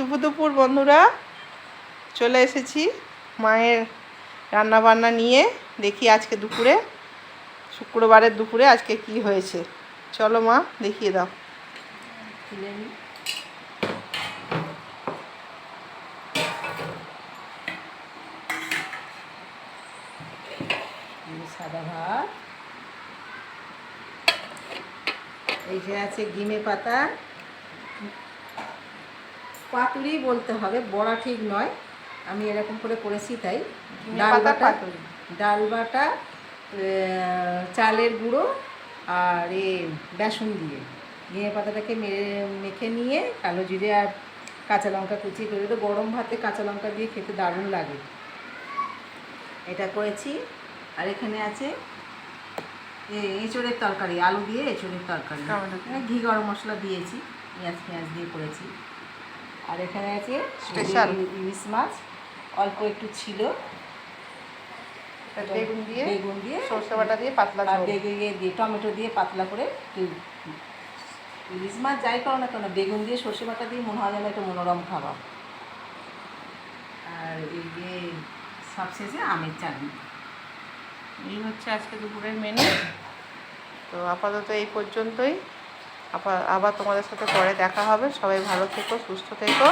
শুভ দুপুর বন্ধুরা, চলে এসেছি মায়ের রান্না বান্না নিয়ে। দেখি আজকে দুপুরে, শুক্রবারের দুপুরে আজকে কি হয়েছে। চলো মা, দেখিয়ে দাও। সাদা ভাত, এই যে আছে গিমে পাতা পাতুরি বলতে হবে, বড়া ঠিক নয়, আমি এরকম করে করেছি তাই। ডাল বাটা, চালের গুঁড়ো আর বেসন দিয়ে গিমে পাতাটাকে মেখে নিয়ে কালো জিরে আর কাঁচা লঙ্কা কুচি করে, তো গরম ভাতে কাঁচা লঙ্কা দিয়ে খেতে দারুণ লাগে। এটা করেছি। আর এখানে আছে এঁচোড়ের তরকারি, আলু দিয়ে এঁচোড়ের তরকারি, ঘি গরম মশলা দিয়েছি, পেঁয়াজ দিয়ে করেছি। আর এখানে আছে স্পেশাল ইলিশ মাছ, অল্প একটু ছিল, বেগুন দিয়ে সরষে বাটা দিয়ে পাতলা দিয়ে টমেটো দিয়ে পাতলা করে। ইলিশ মাছ যাই করো না কেন, বেগুন দিয়ে সরষে বাটা দিয়ে মনে হয় যেন একটা মনোরম খাবার। আর এই যে সবশেষে আমের চাটনি। এই হচ্ছে আজকে দুপুরের মেনু। তো আপাতত এই পর্যন্তই। আবার তোমাদের সাথে পরে দেখা হবে। সবাই ভালো থেকো, সুস্থ থেকো।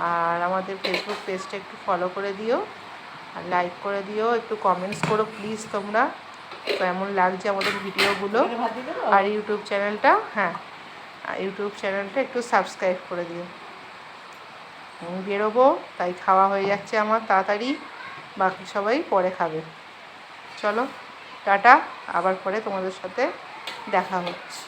আর আমাদের ফেসবুক পেজটা একটু ফলো করে দিও, আর লাইক করে দিও, একটু কমেন্টস করো প্লিজ তোমরা, কেমন লাগছে আমাদের ভিডিওগুলো। আর ইউটিউব চ্যানেলটা একটু সাবস্ক্রাইব করে দিও। বেরোবো, তাই খাওয়া হয়ে যাচ্ছে আমার তাড়াতাড়ি, বাকি সবাই পরে খাবে। চলো টাটা, আবার পরে তোমাদের সাথে দেখা হচ্ছে।